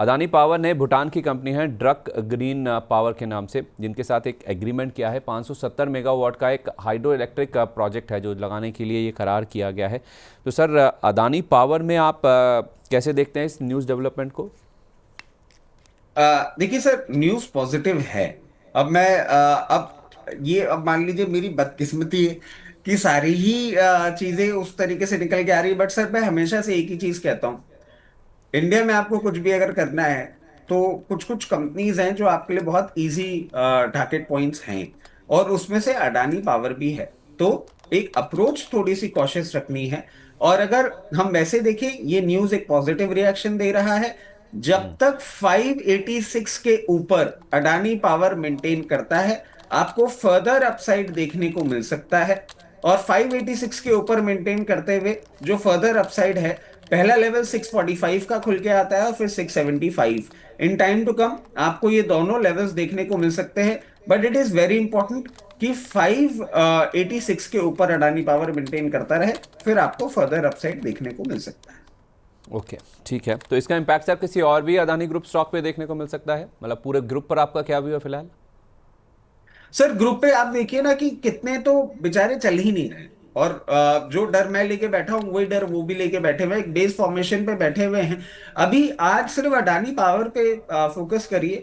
Adani power ने भूटान की company है ड्रक ग्रीन पावर के नाम से, जिनके साथ एक एग्रीमेंट किया है। 570 मेगावाट का एक हाइड्रो इलेक्ट्रिक प्रोजेक्ट है जो लगाने के लिए ये करार किया गया है। तो सर, अदानी पावर में आप कैसे देखते हैं इस न्यूज़ डेवलपमेंट को? देखिए सर, न्यूज़ पॉजिटिव है। अब मैं अब मान लीजिए मेरी बदकिस्मती है कि सारी ही चीजें उस तरीके से निकल के आ रही है। बट सर, मैं हमेशा से एक ही चीज कहता हूँ, इंडिया में आपको कुछ भी अगर करना है तो कुछ कुछ कंपनीज हैं जो आपके लिए बहुत इजी टारगेट पॉइंट्स हैं, और उसमें से अडानी पावर भी है। तो एक अप्रोच थोड़ी सी कॉशियस रखनी है। और अगर हम वैसे देखें, ये न्यूज़ एक पॉजिटिव रिएक्शन दे रहा है। जब तक 586 के ऊपर अडानी पावर मेंटेन करता है, आपको फर्दर अपसाइड देखने को मिल सकता है। और 586 के ऊपर मेंटेन करते हुए जो फर्दर अपसाइड है, पहला लेवल 645 का खुल के आता है और फिर 675। इन टाइम टू कम आपको ये दोनों लेवल्स देखने को मिल सकते हैं। But it is very important कि 586 के ऊपर अडानी पावर मेंटेन करता रहे, फिर आपको फर्दर अपसाइड देखने को मिल सकता है। ओके, ठीक है। तो इसका इम्पैक्ट सर किसी और भी अदानी ग्रुप स्टॉक पे देखने को मिल सकता है? मतलब पूरे ग्रुप पर आपका क्या व्यू है फिलहाल? सर, ग्रुप पे आप देखिए ना कि कितने तो बेचारे चल ही नहीं रहे। और जो डर मैं लेके बैठा हूँ वही डर वो भी लेके बैठे हुए हैं, एक बेस फॉर्मेशन पे बैठे हुए हैं। अभी आज सिर्फ अडानी पावर पे फोकस करिए।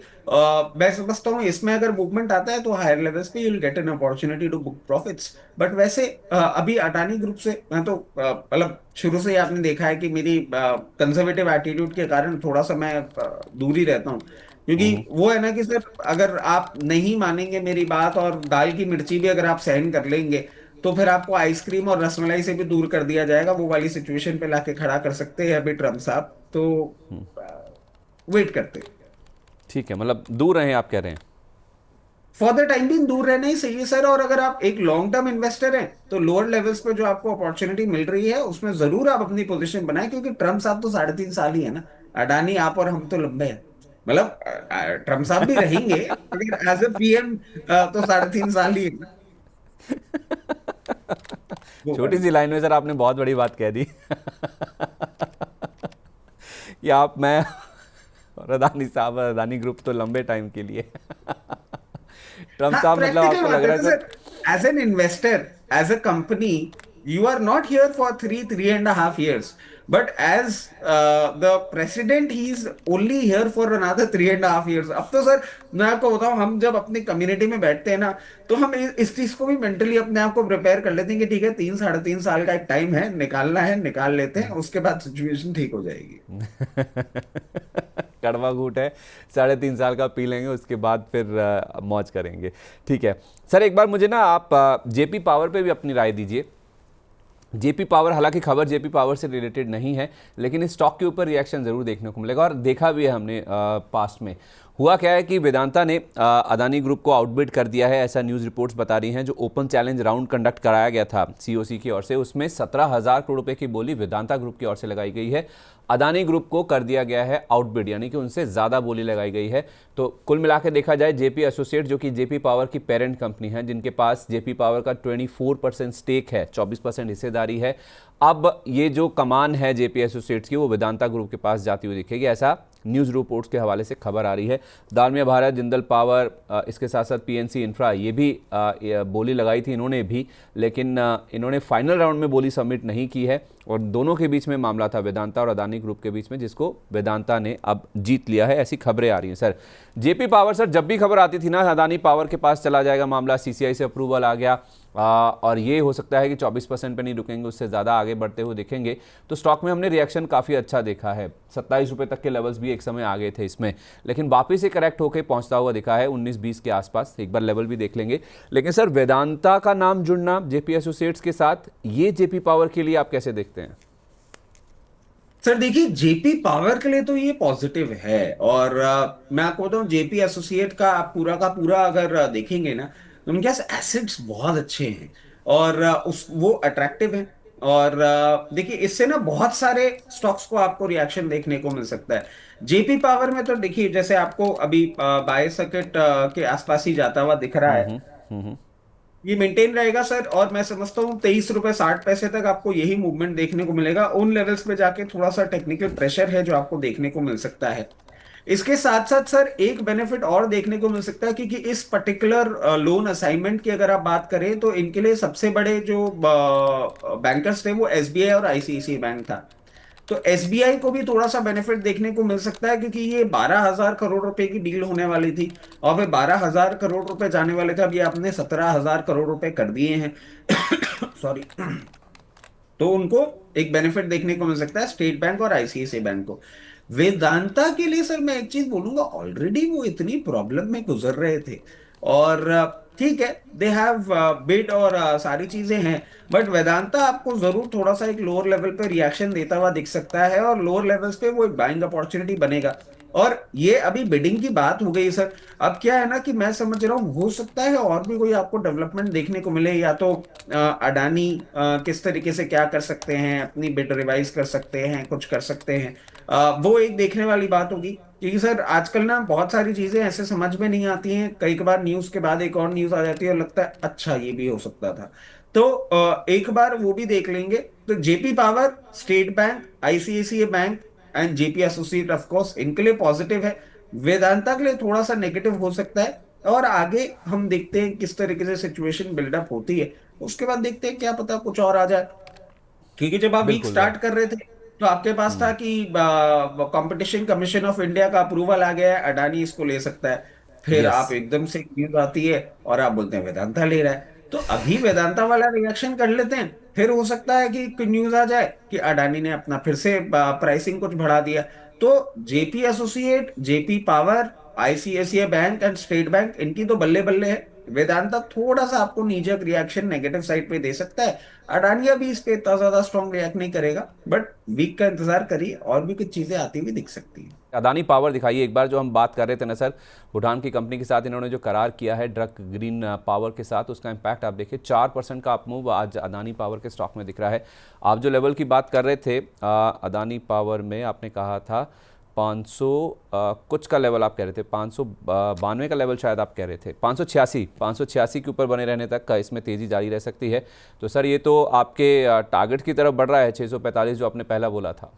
मैं समझता हूँ इसमें अगर मूवमेंट आता है तो हायर लेवल्स पे you will get an opportunity to book profits. But वैसे अभी अडानी ग्रुप से मैं तो मतलब शुरू से ही आपने देखा है कि मेरी कंजर्वेटिव एटीट्यूड के कारण थोड़ा सा मैं दूर ही रहता हूँ। क्योंकि हम्म। वो है ना कि सर, अगर आप नहीं मानेंगे मेरी बात और दाल की मिर्ची भी अगर आप सहन कर लेंगे, तो फिर आपको आइसक्रीम और रसमलाई से भी दूर कर दिया जाएगा। वो वाली सिचुएशन पे लाके खड़ा कर सकते हैं अभी ट्रम्प साहब। तो वेट करते हैं। ठीक है, मतलब दूर रहें आप कह रहे हैं? फॉर द टाइम भी दूर रहना ही सही है सर। और अगर आप एक लॉन्ग टर्म इन्वेस्टर हैं तो लोअर लेवल्स पे जो आपको अपॉर्चुनिटी मिल रही है उसमें जरूर आप अपनी पोजीशन बनाएं, क्योंकि ट्रम्प साहब तो 3.5 साल ही है ना। अडानी आप और हम तो लंबे हैं। मतलब ट्रम्प साहब भी रहेंगे अगर एज ए पीएम, तो 3.5 साल ही है ना। वो छोटी वाली सी लाइन में सर आपने बहुत बड़ी बात कह दी कि आप, मैं और अदानी साहब, अदानी ग्रुप तो लंबे टाइम के लिए ट्रम्प हाँ, साहब, मतलब प्रैक्टिकल आपको लग बात है रहा ना है sir? Sir. As an investor, as a company, you are not here for 3.5 years, but as the president he is only here for another 3.5 years। अब तो सर, मैं आपको बताऊं, हम जब अपनी कम्युनिटी में बैठते हैं ना, तो हम इस चीज को भी मेंटली अपने आप को प्रिपेयर कर लेते हैं कि ठीक है, 3 साढ़े 3 साल का एक टाइम है, निकालना है, निकाल लेते हैं, उसके बाद सिचुएशन ठीक हो जाएगी। कड़वा घूट है, 3.5 साल का पी लेंगे, उसके बाद फिर मौज करेंगे। ठीक है सर, एक बार मुझे ना आप जेपी पावर पे भी अपनी राय दीजिए। जेपी पावर, हालांकि खबर जेपी पावर से रिलेटेड नहीं है, लेकिन इस स्टॉक के ऊपर रिएक्शन ज़रूर देखने को मिलेगा, और देखा भी है हमने पास्ट में। हुआ क्या है कि वेदांता ने अदानी ग्रुप को आउटबिड कर दिया है, ऐसा न्यूज़ रिपोर्ट्स बता रही हैं। जो ओपन चैलेंज राउंड कंडक्ट कराया गया था सीओसी की ओर से, उसमें 17,000 करोड़ रुपए की बोली वेदांता ग्रुप की ओर से लगाई गई है। अदानी ग्रुप को कर दिया गया है आउटबिड, यानी कि उनसे ज़्यादा बोली लगाई गई है। तो कुल मिलाकर देखा जाए, जेपी एसोसिएट जो कि जेपी पावर की पेरेंट कंपनी है, जिनके पास जेपी पावर का 24% स्टेक है, 24% हिस्सेदारी है, अब ये जो कमान है जेपी एसोसिएट्स की, वो वेदांता ग्रुप के पास जाती हुई दिखेगी, ऐसा न्यूज़ रिपोर्ट्स के हवाले से खबर आ रही है। दालमिया भारत, जिंदल पावर, इसके साथ साथ पीएनसी इंफ्रा, ये भी ये बोली लगाई थी इन्होंने भी, लेकिन इन्होंने फाइनल राउंड में बोली सबमिट नहीं की है। और दोनों के बीच में मामला था, वेदांता और अदानी ग्रुप के बीच में, जिसको वेदांता ने अब जीत लिया है, ऐसी खबरें आ रही हैं सर। जेपी पावर सर, जब भी खबर आती थी ना अदानी पावर के पास चला जाएगा मामला, सीसीआई से अप्रूवल आ गया, और ये हो सकता है कि 24% पे नहीं रुकेंगे, उससे ज़्यादा आगे बढ़ते हुए दिखेंगे, तो स्टॉक में हमने रिएक्शन काफ़ी अच्छा देखा है। 27 रुपये तक के लेवल्स भी एक समय आ गए थे इसमें, लेकिन वापस से करेक्ट होकर पहुंचता हुआ दिखा है 19-20 के आसपास। एक बार लेवल भी देख लेंगे। लेकिन सर, वेदांता का नाम जुड़ना जेपी एसोसिएट्स के साथ, ये जेपी पावर के लिए आप कैसे देखते हैं? सर देखिए, जेपी पावर के लिए तो ये पॉजिटिव है। और मैं आपको बताऊं, जेपी एसोसिएट का आप पूरा का पूरा अगर देखेंगे ना, तो उनके पास एसेट्स बहुत अच्छे हैं। और उस वो अट्रैक्टिव हैं। और देखिए, इससे ना बहुत सारे स्टॉक्स को आपको रिएक्शन देखने को मिल सकता है। जेपी पावर में तो देखिए, जैसे आपको अभी बाय सर्किट के आसपास ही जाता हुआ दिख रहा हम्म, है। हम्म। ये मेंटेन रहेगा सर, और मैं समझता हूँ 23 रुपए 60 पैसे तक आपको यही मूवमेंट देखने को मिलेगा। उन लेवल्स पे जाके थोड़ा सा टेक्निकल प्रेशर है जो आपको देखने को मिल सकता है। इसके साथ साथ सर एक बेनिफिट और देखने को मिल सकता है, क्योंकि इस पर्टिकुलर लोन असाइनमेंट की अगर आप बात करें तो इनके लिए सबसे बड़े जो बैंकर्स थे वो एसबीआई और आईसीआईसीआई बैंक था। तो एसबीआई को भी थोड़ा सा बेनिफिट देखने को मिल सकता है, क्योंकि ये 12,000 करोड़ रुपए की डील होने वाली थी और वे 12,000 करोड़ रुपए जाने वाले थे, अब ये आपने 17,000 करोड़ रुपए कर दिए हैं। सॉरी। तो उनको एक बेनिफिट देखने को मिल सकता है, स्टेट बैंक और आईसीआईसीआई बैंक को। वेदांता के लिए सर मैं एक चीज बोलूंगा, ऑलरेडी वो इतनी प्रॉब्लम में गुजर रहे थे और ठीक है, दे हैव बिड और सारी चीजें हैं, बट वेदांता आपको जरूर थोड़ा सा एक लोअर लेवल पे रिएक्शन देता हुआ दिख सकता है और लोअर लेवल्स पे वो एक बाइंग अपॉर्चुनिटी बनेगा। और ये अभी बिडिंग की बात हो गई सर, अब क्या है ना कि मैं समझ रहा हूँ हो सकता है और भी कोई आपको डेवलपमेंट देखने को मिले, या तो अडानी किस तरीके से क्या कर सकते हैं, अपनी बिड रिवाइज कर सकते हैं, कुछ कर सकते हैं। वो एक देखने वाली बात होगी, क्योंकि सर आजकल ना बहुत सारी चीजें ऐसे समझ में नहीं आती हैं, कई बार न्यूज के बाद एक और न्यूज आ जाती है और लगता है अच्छा ये भी हो सकता था। तो एक बार वो भी देख लेंगे। तो JP power, state bank, ICICI bank and JP associate of course इनके लिए पॉजिटिव है। वेदांता के लिए थोड़ा सा नेगेटिव हो सकता है, और आगे हम देखते हैं किस तरीके से सिचुएशन बिल्डअप होती है, उसके बाद देखते हैं, क्या पता कुछ और आ जाए। क्योंकि जब आप वीक बिल्कुल स्टार्ट कर रहे थे तो आपके पास था कि कंपटीशन कमीशन ऑफ इंडिया का अप्रूवल आ गया है, अडानी इसको ले सकता है। फिर यस। आप एकदम से न्यूज आती है और आप बोलते हैं वेदांता ले रहा है, तो अभी वेदांता वाला रिएक्शन कर लेते हैं, फिर हो सकता है कि न्यूज आ जाए कि अडानी ने अपना फिर से प्राइसिंग कुछ बढ़ा दिया। तो JP associate, JP power, ICICI bank and state bank इनकी तो बल्ले बल्ले है। वेदांता थोड़ा सा आपको नीजक रिएक्शन नेगेटिव साइड पे दे सकता है। अडानिया भी इस पे इतना ज्यादा स्ट्रॉन्ग रिएक्ट नहीं करेगा, बट वीक का इंतजार करिए, और भी कुछ चीजें आती हुई दिख सकती हैं। अदानी पावर दिखाइए एक बार, जो हम बात कर रहे थे ना सर, भूटान की कंपनी के साथ इन्होंने जो करार किया है ड्रग ग्रीन पावर के साथ, उसका इम्पैक्ट आप देखिए 4% का अप मूव आज अदानी पावर के स्टॉक में दिख रहा है। आप जो लेवल की बात कर रहे थे अदानी पावर में, आपने कहा था 500 कुछ का लेवल आप कह रहे थे, 592 का लेवल शायद आप कह रहे थे, 586 के ऊपर बने रहने तक का इसमें तेज़ी जारी रह सकती है। तो सर ये तो आपके टारगेट की तरफ बढ़ रहा है, 645 जो आपने पहला बोला था।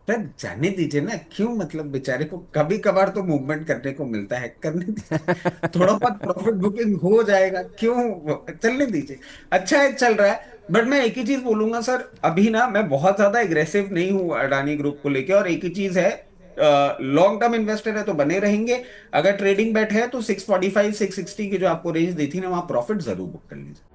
सर जाने दीजिए ना, क्यों मतलब बेचारे को कभी कभार तो मूवमेंट करने को मिलता है, करने दीजिए, थोड़ा बहुत प्रॉफिट बुकिंग हो जाएगा, क्यों, चलने दीजिए। अच्छा है चल रहा है। बट मैं एक ही चीज बोलूंगा सर, अभी ना मैं बहुत ज्यादा एग्रेसिव नहीं हूं अडानी ग्रुप को लेके, और एक ही चीज है, लॉन्ग टर्म इन्वेस्टर है तो बने रहेंगे। अगर ट्रेडिंग बैठ है तो 645 660 की जो आपको रेंज दी थी ना, वहां प्रॉफिट जरूर बुक कर लीजिए।